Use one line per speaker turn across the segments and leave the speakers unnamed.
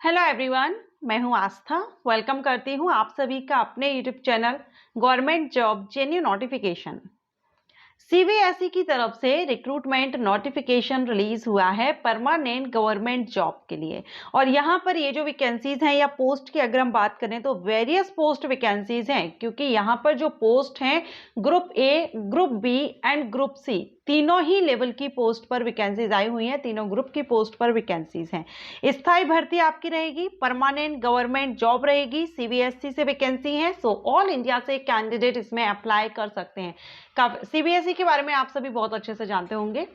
Hello everyone, मैं हूं आस्था। Welcome करती हूं आप सभी का अपने YouTube channel government job genuine notification. CBSE की तरफ से रिक्रूटमेंट नोटिफिकेशन रिलीज हुआ है परमानेंट गवर्नमेंट जॉब के लिए। और यहाँ पर ये जो वैकेंसीज हैं या पोस्ट की अगर हम बात करें तो वेरियस पोस्ट वैकेंसीज हैं, क्योंकि यहाँ पर जो पोस्ट हैं group A, group B and group C तीनों ही लेवल की पोस्ट पर वैकेंसीज आई हुई हैं। तीनों ग्रुप की पोस्ट पर वैकेंसीज हैं। स्थायी भर्ती आपकी रहेगी, परमानेंट गवर्नमेंट जॉब रहेगी, सीबीएसई से वैकेंसी है। सो ऑल इंडिया से कैंडिडेट इसमें अप्लाई कर सकते हैं। सीबीएसई के बारे में आप सभी बहुत अच्छे से जानते होंगे।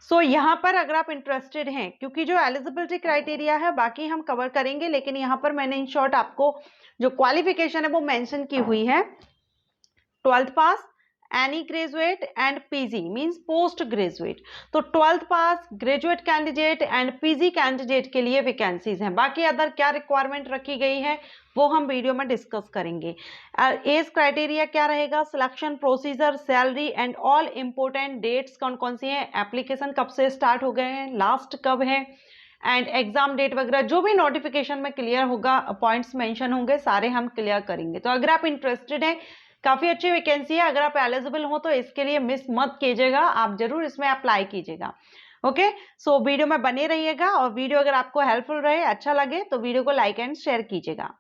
सो यहाँ पर अगर आप इंटरेस्टेड हैं, क्योंकि जो एलिजिबिलिटी क्राइटेरिया है बाकी हम कवर करेंगे, लेकिन यहाँ पर मैंने इन शॉर्ट आपको जो क्वालिफिकेशन है वो मेंशन की हुई है। 12th pass, any graduate and PG means post graduate. तो 12th pass, graduate candidate and PG candidate के लिए वैकेंसीज हैं। बाकी अदर क्या रिक्वायरमेंट रखी गई है वो हम वीडियो में डिस्कस करेंगे। एज क्राइटेरिया क्या रहेगा, selection procedure, salary and all important dates कौन कौन सी हैं, एप्लीकेशन कब से स्टार्ट हो गए हैं, लास्ट कब है, एंड एग्जाम डेट वगैरह जो भी नोटिफिकेशन में क्लियर होगा, पॉइंट्स मेंशन होंगे, सारे हम क्लियर करेंगे। तो अगर आप इंटरेस्टेड हैं, काफी अच्छी वैकेंसी है, अगर आप एलिजिबल हो तो इसके लिए मिस मत कीजिएगा, आप जरूर इसमें अप्लाई कीजिएगा। ओके, सो वीडियो में बने रहिएगा और वीडियो अगर आपको हेल्पफुल रहे, अच्छा लगे तो वीडियो को लाइक एंड शेयर कीजिएगा।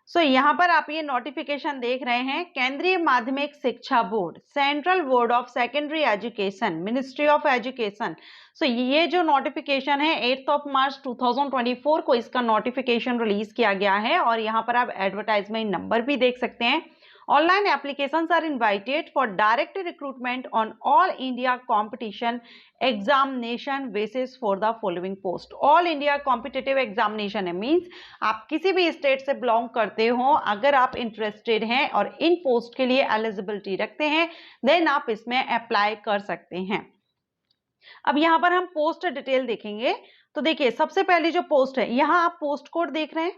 सो यहाँ पर आप ये नोटिफिकेशन देख रहे हैं, केंद्रीय माध्यमिक शिक्षा board, central board of secondary education, ministry of education. So ये जो नोटिफिकेशन है 8 मार्च 2024 को इसका नोटिफिकेशन रिलीज किया गया है। और यहाँ पर आप एडवर्टाइजमेंट नंबर भी देख सकते हैं। Online applications are invited for direct recruitment on all India competition examination basis for the following post. All India competitive examination है, मीन्स आप किसी भी स्टेट से बिलोंग करते हो, अगर आप इंटरेस्टेड हैं और इन पोस्ट के लिए एलिजिबिलिटी रखते हैं देन आप इसमें अप्लाई कर सकते हैं। अब यहाँ पर हम पोस्ट डिटेल देखेंगे। तो देखिए, सबसे पहली जो पोस्ट है, यहाँ आप पोस्ट कोड देख रहे हैं,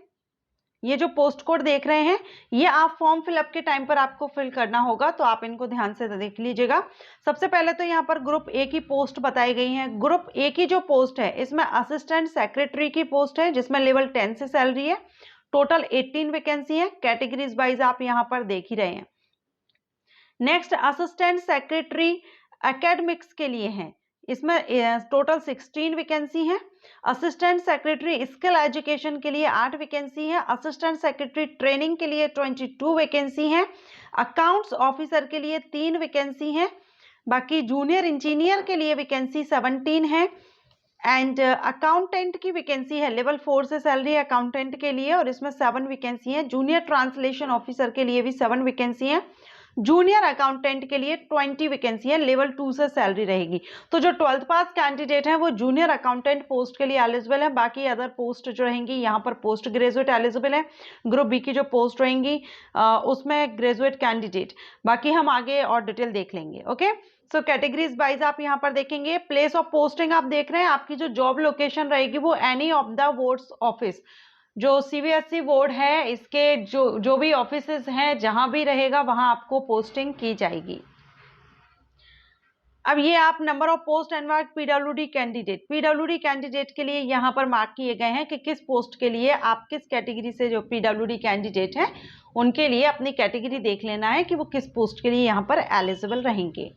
ये जो पोस्ट कोड देख रहे हैं ये आप फॉर्म फिलअप के टाइम पर आपको फिल करना होगा, तो आप इनको ध्यान से देख लीजिएगा। सबसे पहले तो यहाँ पर ग्रुप ए की पोस्ट बताई गई है। ग्रुप ए की जो पोस्ट है इसमें असिस्टेंट सेक्रेटरी की पोस्ट है, जिसमें लेवल 10 से सैलरी है। टोटल 18 वैकेंसी है, कैटेगरीज वाइज आप यहाँ पर देख ही रहे हैं। नेक्स्ट, असिस्टेंट सेक्रेटरी एकेडमिक्स के लिए है, इसमें टोटल 16 वैकेंसी है। असिस्टेंट सेक्रेटरी स्किल एजुकेशन के लिए 8 वैकेंसी है। असिस्टेंट सेक्रेटरी ट्रेनिंग के लिए 22 वैकेंसी है। अकाउंट्स ऑफिसर के लिए 3 वैकेंसी है। बाकी जूनियर इंजीनियर के लिए वैकेंसी 17 है। एंड अकाउंटेंट की वैकेंसी है, लेवल 4 से सैलरी अकाउंटेंट के लिए, और इसमें 7 वैकेंसी है। जूनियर ट्रांसलेशन ऑफिसर के लिए भी 7 वैकेंसी है। जूनियर अकाउंटेंट के लिए 20 वैकेंसी है, लेवल 2 से सैलरी रहेगी। तो जो 12th पास कैंडिडेट हैं वो जूनियर अकाउंटेंट पोस्ट के लिए एलिजिबल है। बाकी अदर पोस्ट जो रहेंगी यहाँ पर पोस्ट ग्रेजुएट एलिजिबल है। ग्रुप बी की जो पोस्ट रहेंगी उसमें ग्रेजुएट कैंडिडेट। बाकी हम आगे और डिटेल देख लेंगे। ओके, सो कैटेगरीज वाइज आप यहाँ पर देखेंगे। प्लेस ऑफ पोस्टिंग आप देख रहे हैं, आपकी जो जॉब लोकेशन रहेगी वो any of the boards office, जो सीबीएसई बोर्ड है इसके जो भी ऑफिसेज हैं जहां भी रहेगा वहां आपको पोस्टिंग की जाएगी। अब ये आप number of post and mark PWD candidate के लिए यहाँ पर मार्क किए गए हैं कि किस पोस्ट के लिए आप किस कैटेगरी से, जो पीडब्ल्यूडी कैंडिडेट है उनके लिए अपनी कैटेगरी देख लेना है कि वो किस पोस्ट के लिए यहाँ पर एलिजिबल रहेंगे।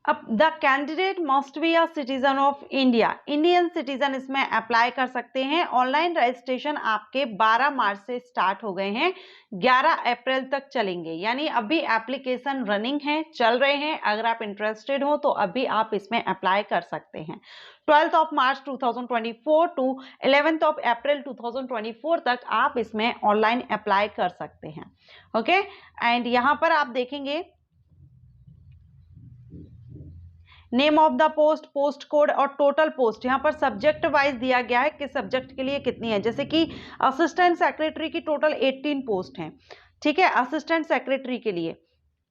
अब the candidate must be a citizen of India, Indian citizen इसमें अप्लाई कर सकते हैं। ऑनलाइन रजिस्ट्रेशन आपके 12 मार्च से स्टार्ट हो गए हैं, 11 अप्रैल तक चलेंगे, यानी अभी एप्लीकेशन रनिंग है, चल रहे हैं। अगर आप इंटरेस्टेड हो तो अभी आप इसमें अप्लाई कर सकते हैं। 12 मार्च 2024 टू 11 अप्रैल 2024 तक आप इसमें ऑनलाइन अप्लाई कर सकते हैं। ओके, एंड यहाँ पर आप देखेंगे name of the post, post code और टोटल पोस्ट। यहाँ पर सब्जेक्ट वाइज दिया गया है कि सब्जेक्ट के लिए कितनी है। जैसे कि असिस्टेंट सेक्रेटरी की टोटल 18 पोस्ट हैं, ठीक है, असिस्टेंट सेक्रेटरी के लिए।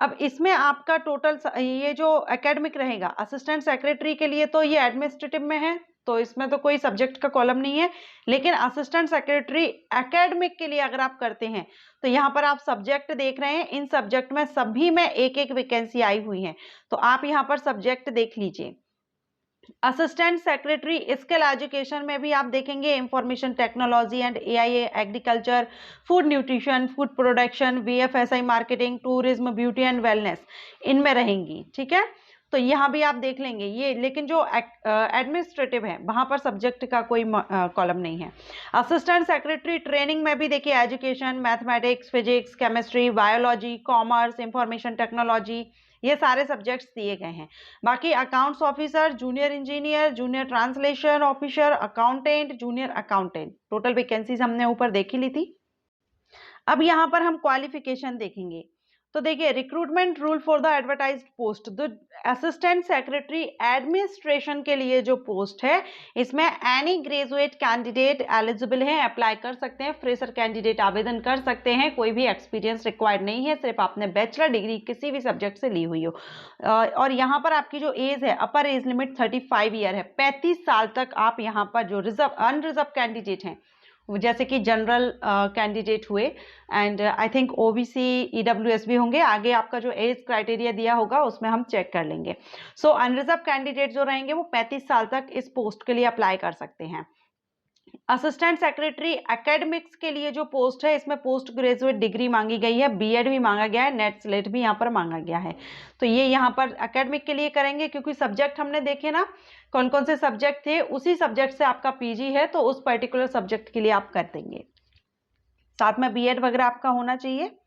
अब इसमें आपका टोटल ये जो एकेडमिक रहेगा असिस्टेंट सेक्रेटरी के लिए, तो ये एडमिनिस्ट्रेटिव में है तो इसमें तो कोई सब्जेक्ट का कॉलम नहीं है। लेकिन असिस्टेंट सेक्रेटरी एकेडमिक के लिए अगर आप करते हैं तो यहाँ पर आप सब्जेक्ट देख रहे हैं, इन सब्जेक्ट में सभी में एक एक वैकेंसी आई हुई है, तो आप यहाँ पर सब्जेक्ट देख लीजिए। असिस्टेंट सेक्रेटरी स्किल एजुकेशन में भी आप देखेंगे information technology and AI, agriculture, food nutrition, food production, BFSI marketing, tourism, beauty and wellness इनमें रहेंगी। ठीक है, तो यहाँ भी आप देख लेंगे ये, लेकिन जो एडमिनिस्ट्रेटिव है वहां पर सब्जेक्ट का कोई कॉलम नहीं है। असिस्टेंट सेक्रेटरी ट्रेनिंग में भी देखिए education, mathematics, physics, chemistry, biology, commerce, information technology, ये सारे सब्जेक्ट्स दिए गए हैं। बाकी accounts officer, junior engineer, junior translation officer, accountant, junior accountant, total vacancies हमने ऊपर देखी ली थी। अब यहाँ पर हम क्वालिफिकेशन देखेंगे। तो देखिए recruitment rule for the advertised post, तो असिस्टेंट सेक्रेटरी एडमिनिस्ट्रेशन के लिए जो पोस्ट है इसमें एनी ग्रेजुएट कैंडिडेट एलिजिबल है, अप्लाई कर सकते हैं। फ्रेशर कैंडिडेट आवेदन कर सकते हैं, कोई भी एक्सपीरियंस रिक्वायर्ड नहीं है, सिर्फ आपने बैचलर डिग्री किसी भी सब्जेक्ट से ली हुई हो। और यहाँ पर आपकी जो एज है, अपर एज लिमिट 35 ईयर है। 35 साल तक आप यहाँ पर जो अनरिजर्व कैंडिडेट हैं, जैसे कि जनरल कैंडिडेट हुए and I think OBC, EWS भी होंगे, आगे आपका जो एज क्राइटेरिया दिया होगा उसमें हम चेक कर लेंगे। सो अनरिजर्व कैंडिडेट जो रहेंगे वो 35 साल तक इस पोस्ट के लिए अप्लाई कर सकते हैं। असिस्टेंट सेक्रेटरी एकेडमिक्स के लिए जो पोस्ट है इसमें पोस्ट ग्रेजुएट डिग्री मांगी गई है, बीएड भी मांगा गया है, नेट स्लेट भी यहाँ पर मांगा गया है। तो ये यहाँ पर एकेडमिक के लिए करेंगे, क्योंकि सब्जेक्ट हमने देखे ना कौन कौन से सब्जेक्ट थे, उसी सब्जेक्ट से आपका पीजी है तो उस पर्टिकुलर सब्जेक्ट के लिए आप कर देंगे। साथ में बीएड वगैरह आपका होना चाहिए।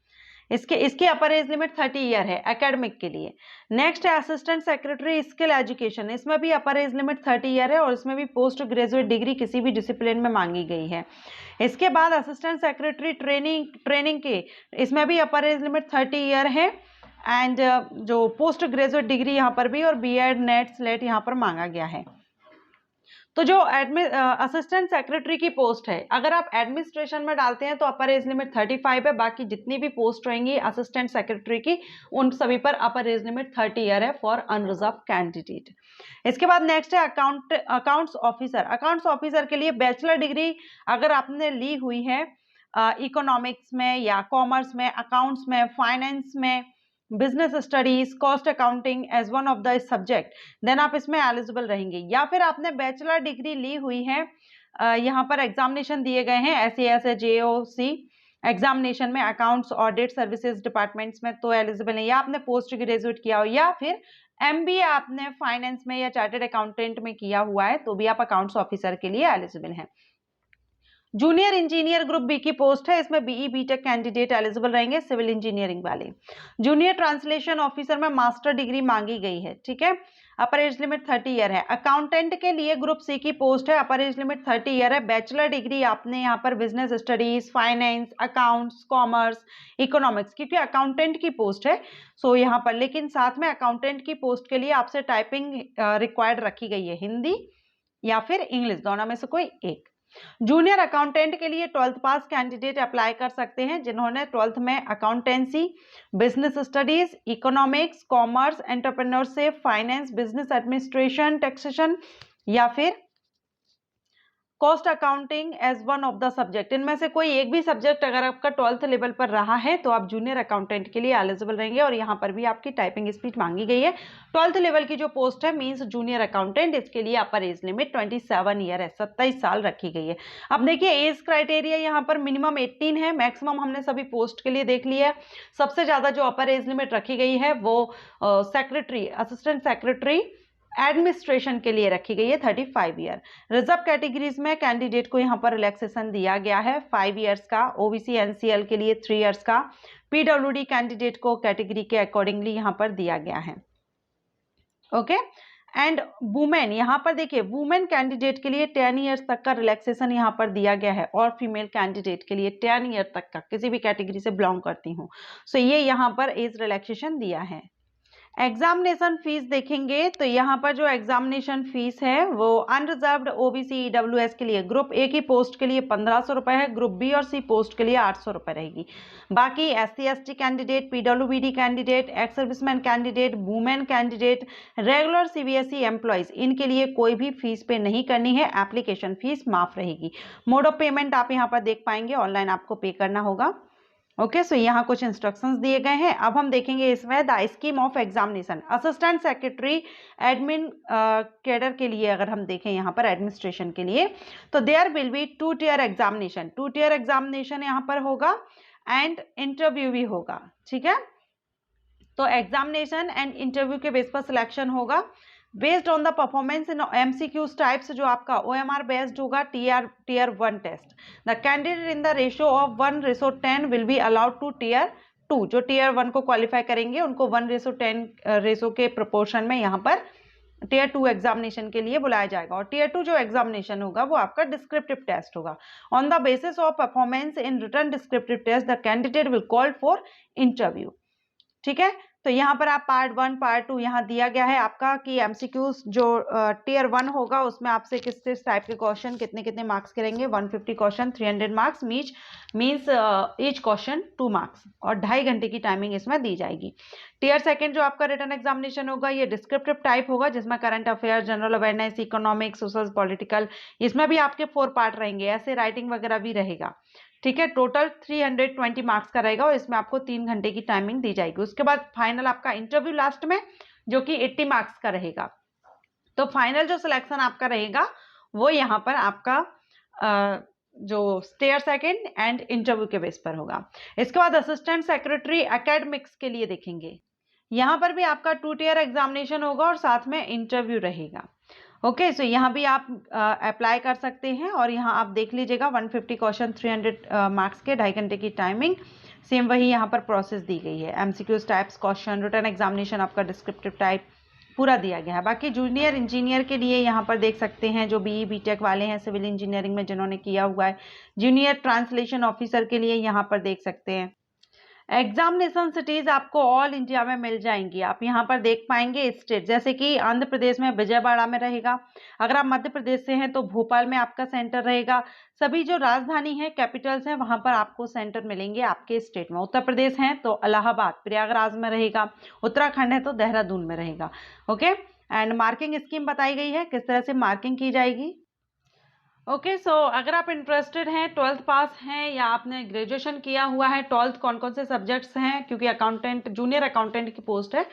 इसके अपर एज लिमिट 30 ईयर है एकेडमिक के लिए। नेक्स्ट है असिस्टेंट सेक्रेटरी स्किल एजुकेशन, इसमें भी अपर एज लिमिट 30 ईयर है और इसमें भी पोस्ट ग्रेजुएट डिग्री किसी भी डिसिप्लिन में मांगी गई है। इसके बाद असिस्टेंट सेक्रेटरी ट्रेनिंग के, इसमें भी अपर एज लिमिट 30 ईयर है एंड जो पोस्ट ग्रेजुएट डिग्री यहाँ पर भी और बीएड, नेट, स्लेट यहाँ पर मांगा गया है। तो जो असिस्टेंट सेक्रेटरी की पोस्ट है, अगर आप एडमिनिस्ट्रेशन में डालते हैं तो अपर एज लिमिट 35 है, बाकी जितनी भी पोस्ट रहेंगी असिस्टेंट सेक्रेटरी की उन सभी पर अपर एज लिमिट 30 ईयर है फॉर अनरिजर्व कैंडिडेट। इसके बाद नेक्स्ट है अकाउंट्स ऑफिसर। अकाउंट्स ऑफिसर के लिए बैचलर डिग्री अगर आपने ली हुई है इकोनॉमिक्स में या कॉमर्स में, अकाउंट्स में, फाइनेंस में, business studies, cost accounting as one of the subject, then आप इसमें एलिजिबल रहेंगे। या फिर आपने बैचलर डिग्री ली हुई है, यहाँ पर एग्जामिनेशन दिए गए हैं SAS, JOC एग्जामिनेशन में, अकाउंट्स, ऑडिट, सर्विसेज डिपार्टमेंट्स में तो एलिजिबल नहीं, या आपने पोस्ट ग्रेजुएट किया हो या फिर MBA आपने फाइनेंस में या चार्टर्ड अकाउंटेंट में किया हुआ है तो भी आप अकाउंट्स ऑफिसर के लिए एलिजिबल हैं। जूनियर इंजीनियर ग्रुप बी की पोस्ट है, इसमें BE BTech कैंडिडेट एलिजिबल रहेंगे, सिविल इंजीनियरिंग वाले। जूनियर ट्रांसलेशन ऑफिसर में मास्टर डिग्री मांगी गई है। ठीक है, अपर एज लिमिट 30 ईयर है। अकाउंटेंट के लिए ग्रुप सी की पोस्ट है, अपर एज लिमिट 30 ईयर है। बैचलर डिग्री आपने यहाँ पर business studies, finance, accounts, commerce, economics, क्योंकि अकाउंटेंट की पोस्ट है सो यहाँ पर, लेकिन साथ में अकाउंटेंट की पोस्ट के लिए आपसे टाइपिंग रिक्वायर्ड रखी गई है, हिंदी या फिर इंग्लिश, दोनों में से कोई एक। जूनियर अकाउंटेंट के लिए 12th पास कैंडिडेट अप्लाई कर सकते हैं जिन्होंने 12th में accountancy, business studies, economics, commerce, entrepreneurship, finance, business administration, taxation या फिर cost accounting as one of the subject, इनमें से कोई एक भी सब्जेक्ट अगर आपका 12th लेवल पर रहा है तो आप जूनियर अकाउंटेंट के लिए एलिजिबल रहेंगे। और यहाँ पर भी आपकी टाइपिंग स्पीड मांगी गई है। 12th लेवल की जो पोस्ट है मींस जूनियर अकाउंटेंट, इसके लिए अपर एज लिमिट 27 ईयर है, 27 साल रखी गई है। अब देखिए एज क्राइटेरिया यहाँ पर मिनिमम 18 है, मैक्सिमम हमने सभी पोस्ट के लिए देख लिया है। सबसे ज्यादा जो अपर एज लिमिट रखी गई है वो सेक्रेटरी, असिस्टेंट सेक्रेटरी एडमिनिस्ट्रेशन के लिए रखी गई है 35 ईयर। रिजर्व कैटेगरीज में कैंडिडेट को यहाँ पर रिलैक्सेशन दिया गया है 5 ईयर्स का, ओबीसी NCL के लिए 3 ईयर्स का, PWD कैंडिडेट को कैटेगरी के अकॉर्डिंगली यहाँ पर दिया गया है। ओके, एंड वुमेन, यहाँ पर देखिए वुमेन कैंडिडेट के लिए 10 ईयर्स तक का रिलैक्सेशन यहाँ पर दिया गया है और फीमेल कैंडिडेट के लिए 10 ईयर तक का, किसी भी कैटेगरी से बिलोंग करती हूँ सो ये यहाँ पर एज रिलैक्सेशन दिया है। एग्जामिनेशन फीस देखेंगे तो यहाँ पर जो एग्जामिनेशन फीस है वो अनरिजर्व्ड OBC EWS के लिए ग्रुप A की पोस्ट के लिए 1500 रुपये है, ग्रुप B और C पोस्ट के लिए 800 रुपये रहेगी। बाकी SC ST candidate, PWBD candidate, ex serviceman candidate, women candidate, regular CBSE employees, इनके लिए कोई भी फीस पे नहीं करनी है, एप्लीकेशन फीस माफ रहेगी। मोड ऑफ पेमेंट आप यहाँ पर देख पाएंगे, ऑनलाइन आपको पे करना होगा। ओके, सो यहाँ कुछ इंस्ट्रक्शंस दिए गए हैं। अब हम देखेंगे इसमें the scheme of examination. Assistant secretary admin cadre के लिए अगर हम देखें यहाँ पर एडमिनिस्ट्रेशन के लिए, तो there will be 2 tier examination. 2 tier examination यहाँ पर होगा एंड इंटरव्यू भी होगा, ठीक है। तो एग्जामिनेशन एंड इंटरव्यू के बेस पर सिलेक्शन होगा based on the performance in MCQs types, जो आपका ओएमआर बेस्ड होगा, tier 1 test. The candidate in the ratio of 1:10 will be allowed to tier 2। जो टीयर 1 को क्वालिफाई करेंगे उनको 1:10 रेशो के प्रोपोर्शन में यहाँ पर टीयर 2 एग्जामिनेशन के लिए बुलाया जाएगा। और टीयर 2 जो एग्जामिनेशन होगा वो आपका डिस्क्रिप्टिव टेस्ट होगा। On the basis of performance in written descriptive test the candidate will call for interview, ठीक है। तो यहाँ पर आप पार्ट 1 पार्ट 2 यहाँ दिया गया है आपका कि एमसीक्यूज जो टीयर 1 होगा उसमें आपसे किस टाइप के क्वेश्चन कितने कितने मार्क्स के रहेंगे। 150 question 300 marks means each question 2 marks, और 2.5 घंटे की टाइमिंग इसमें दी जाएगी। टीयर 2 जो आपका रिटन एग्जामिनेशन होगा ये डिस्क्रिप्टिव टाइप होगा, जिसमें current affair, general awareness, economics, social, political, इसमें भी आपके 4 पार्ट रहेंगे, ऐसे राइटिंग वगैरह भी रहेगा, ठीक है। टोटल 320 मार्क्स का रहेगा और इसमें आपको 3 घंटे की टाइमिंग दी जाएगी। उसके बाद फाइनल आपका इंटरव्यू लास्ट में, जो कि 80 मार्क्स का रहेगा। तो फाइनल जो सिलेक्शन आपका रहेगा वो यहाँ पर आपका जो टीयर 2 एंड इंटरव्यू के बेस पर होगा। इसके बाद असिस्टेंट सेक्रेटरी एकेडमिक्स के लिए देखेंगे, यहाँ पर भी आपका 2 टियर एग्जामिनेशन होगा और साथ में इंटरव्यू रहेगा। ओके, सो यहाँ भी आप अप्लाई कर सकते हैं और यहाँ आप देख लीजिएगा 150 क्वेश्चन 300 मार्क्स के, 2.5 घंटे की टाइमिंग, सेम वही यहाँ पर प्रोसेस दी गई है। MCQs types question, written examination आपका डिस्क्रिप्टिव टाइप पूरा दिया गया है। बाकी जूनियर इंजीनियर के लिए यहाँ पर देख सकते हैं जो बीई बीटेक वाले हैं सिविल इंजीनियरिंग में जिन्होंने किया हुआ है। जूनियर ट्रांसलेशन ऑफिसर के लिए यहाँ पर देख सकते हैं। एग्जामिनेशन सिटीज आपको ऑल इंडिया में मिल जाएंगी। आप यहाँ पर देख पाएंगे स्टेट, जैसे कि आंध्र प्रदेश में विजयवाड़ा में रहेगा। अगर आप मध्य प्रदेश से हैं तो भोपाल में आपका सेंटर रहेगा। सभी जो राजधानी है, कैपिटल्स हैं, वहां पर आपको सेंटर मिलेंगे आपके स्टेट में। उत्तर प्रदेश है तो इलाहाबाद प्रयागराज में रहेगा, उत्तराखंड है तो देहरादून में रहेगा। ओके, एंड मार्किंग स्कीम बताई गई है किस तरह से मार्किंग की जाएगी। ओके, सो अगर आप इंटरेस्टेड हैं, 12th पास हैं या आपने ग्रेजुएशन किया हुआ है, 12th कौन कौन से सब्जेक्ट्स हैं, क्योंकि अकाउंटेंट जूनियर अकाउंटेंट की पोस्ट है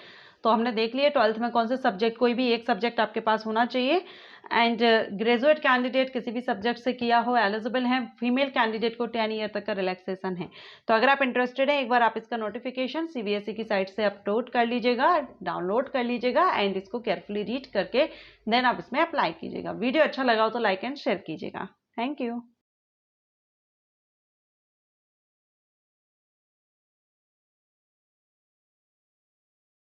तो हमने देख लिया 12th में कौन से सब्जेक्ट, कोई भी एक सब्जेक्ट आपके पास होना चाहिए। एंड ग्रेजुएट कैंडिडेट किसी भी सब्जेक्ट से किया हो एलिजिबल है। फीमेल कैंडिडेट को 10 ईयर तक का रिलैक्सेशन है। तो अगर आप इंटरेस्टेड हैं, एक बार आप इसका नोटिफिकेशन सीबीएसई की साइट से अपलोड कर लीजिएगा, डाउनलोड कर लीजिएगा एंड इसको केयरफुली रीड करके देन आप इसमें अप्लाई कीजिएगा। वीडियो अच्छा लगा हो तो लाइक एंड शेयर कीजिएगा। Thank you.